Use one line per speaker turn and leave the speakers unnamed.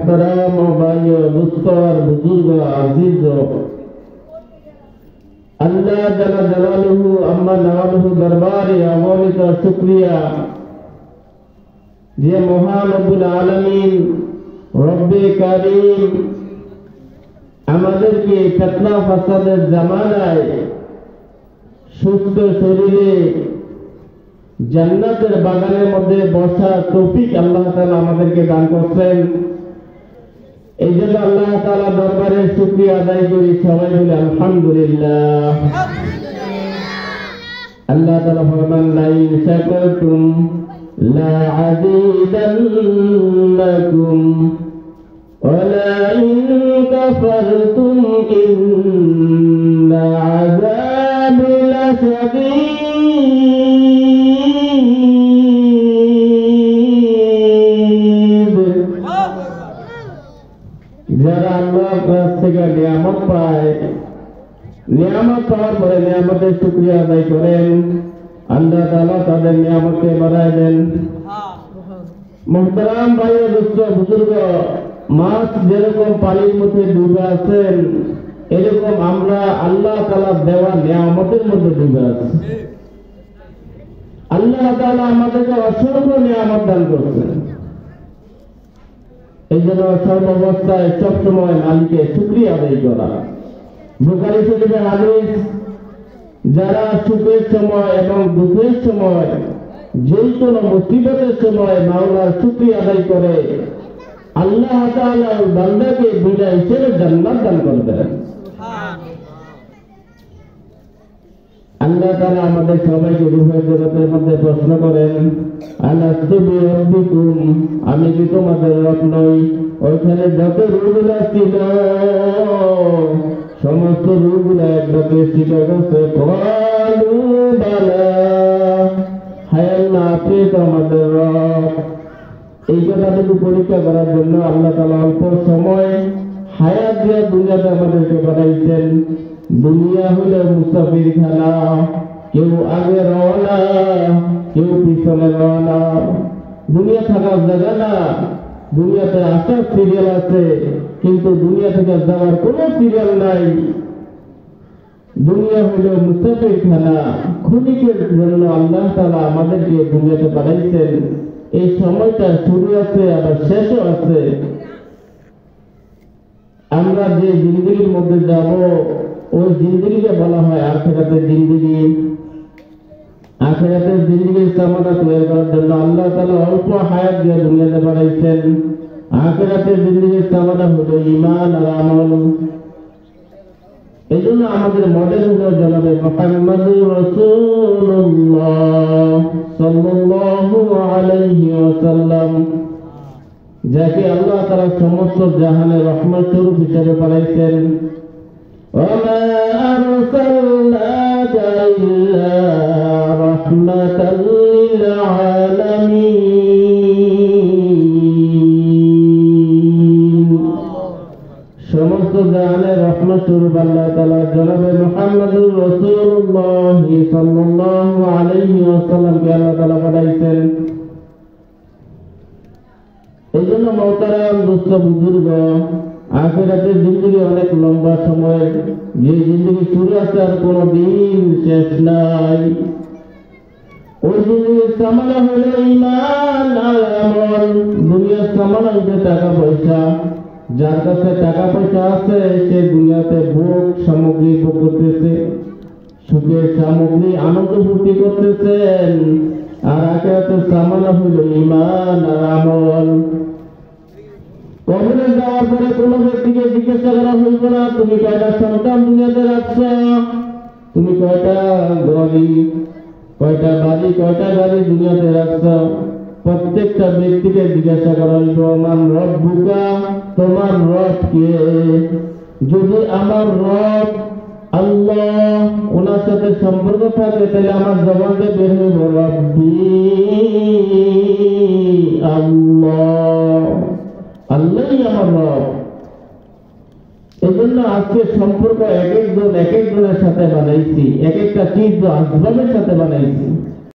मोहतरम भाइयों दोस्तों और बुजुर्ग अजीजों, अल्लाह जल्ल जलालुहु अम्मा नवालुहु दरबारे अगणित शुक्रिया जे महान रब्बुल आलमीन रब्बे कारीम আমাদেরকে ফিতনা ফাসাদের জামানায় সুস্থ শরীরে জান্নাতের বাগানের মধ্যে বসার তৌফিক আল্লাহ তাআলা আমাদেরকে দান করেছেন। এই জন্য আল্লাহ তাআলা দরবারে শুকরিয়া আদায় করি, সবাই বলে আলহামদুলিল্লাহ। আল্লাহ তাআলা ফরমান লা ইন শাকারতুম লা আযীদান্নাকুম ওয়া লা ইন কাফারতুম ইন্না আযাবি লাশাদীদ। যারা আল্লাহর কাছ থেকে নিয়ামত পায়, নিয়ামত পাওয়ার পরে নিয়ামতের শুকরিয়া আদায় করেন, আল্লাহ তাআলা তাদের নিয়ামতকে বাড়ায় দেন। মুহতারাম ভাই ও দোস্ত বুজুর্গ, মাছ যেরকম পানির মধ্যে ডুবে আছেন, এরকম আমরা আল্লাহ তাআলা দেওয়া নিয়ামতের মধ্যে ডুবে আছি। আল্লাহ তাআলা আমাদেরকে অসংখ্য নিয়ামত দান করেছেন। এই জন্য সর্বাবস্থায় সবসময় মালিকের শুকরিয়া আদায় করা। বুখারী শরীফের হাদিস, যারা সুখের সময় এবং দুঃখের সময়, যে কোনো মুসিবতের সময় মাওলার শুকরিয়া আদায় করে, আল্লাহ তাআলা বান্দাকে বিনা হিসেবে জান্নাত দান করবেন। আল্লাহ তাআলা আমাদের সবাইকে রূহের জগতের মধ্যে প্রশ্ন করেন, আলাস্তু বিরাব্বিকুম, আমি কি তোমাদের রব নই? ওইখানে যত রূহগুলা ছিল সমস্ত রূহগুলা একবারে স্বীকার করছে, ক্বালু বালা, হায় আল্লাহ আপনি তো আমাদের রব। এই কথাটুকু পরীক্ষা করার জন্য আল্লাহ তাআলা অল্প সময় হায়াত দিয়ে দুনিয়াতে আমাদেরকে বানাইছেন। দুনিয়া হলো মুসাফির খানা, কেউ আগে রওনা, কেউ পিছনে রওনা। দুনিয়া থাকার জায়গা না, দুনিয়াতে আসার সিরিয়াল আছে, কিন্তু দুনিয়া থেকে যাওয়ার কোনো সিরিয়াল নাই। দুনিয়া হলো মুসাফির খানা, ক্ষণিকের জন্য আল্লাহ তাআলা আমাদেরকে দুনিয়াতে পাঠাইছেন। এই সময়টা শুরু আছে আবার শেষও আছে। আমরা যে জিন্দেগির মধ্যে যাব, ওই জিন্দেগিকে বলা হয় আখিরাতের জিন্দেগি। আখিরাতের জিন্দেগির সামানা তৈরি করার জন্য আল্লাহ তাআলা অল্প হায়াত দিয়ে দুনিয়াতে পাঠাইছেন। আখিরাতের জিন্দেগির সামানা হলো ঈমান আর আমল। এই জন্য আমাদের মডেল হলো জনাবে মুহাম্মদুর রাসূলুল্লাহ সাল্লাল্লাহু আলাইহি ওয়াসাল্লাম, যাকে আল্লাহ তাআলা সমস্ত জাহানের রহমত স্বরূপ হিসেবে পাঠাইছেন। ওয়া মা আরসালনাকা ইল্লা রাহমাতাল লিল আলামিন। সমস্ত জাহানের রহমত স্বরূপ আল্লাহ তাআলা জনাবে মুহাম্মদুর রাসূলুল্লাহ সাল্লাল্লাহু আলাইহি ওয়াসাল্লামকে আল্লাহ তাআলা পাঠাইছেন। এই জন্য মুহতারাম দোস্ত বুজুর্গ, আখিরাতের জিন্দেগি অনেক লম্বা সময়, যে জিন্দেগি শুরু আছে আর কোনো দিন শেষ নাই। ওই জিন্দেগির সামানা হলো ঈমান আর আমল। দুনিয়ার সামানা হচ্ছে টাকা পয়সা। যার কাছে টাকা পয়সা আছে সে দুনিয়াতে ভোগ সামগ্রী ভোগ করতেছে, সুখের সামগ্রী আনন্দ ফুর্তি করতেছেন। আর আখিরাতের সামানা হলো ঈমান আর আমল। কবরে যাওয়ার পরে কোন ব্যক্তিকে জিজ্ঞাসা করা হইব না, তুমি কয়টা সন্তান দুনিয়াতে রাখছ, তুমি কয়টা গড়ি, কয়টা বাড়ি, কয়টা গাড়ি দুনিয়াতে রাখছ। প্রত্যেকটা ব্যক্তিকে জিজ্ঞাসা করা হইব, মান রব্বুকা, তোমার রব কে? যদি আমার রব আল্লাহ, ওনার সাথে সম্পর্ক থাকে, তাহলে আমার জবানে বের হইব রব্বি আল্লাহ, আল্লাহই আমার রব। এই জন্য আজকে সম্পর্ক এক একজনের সাথে বানাইছি, এক একটা চিজ আসবাবের সাথে বানাইছি।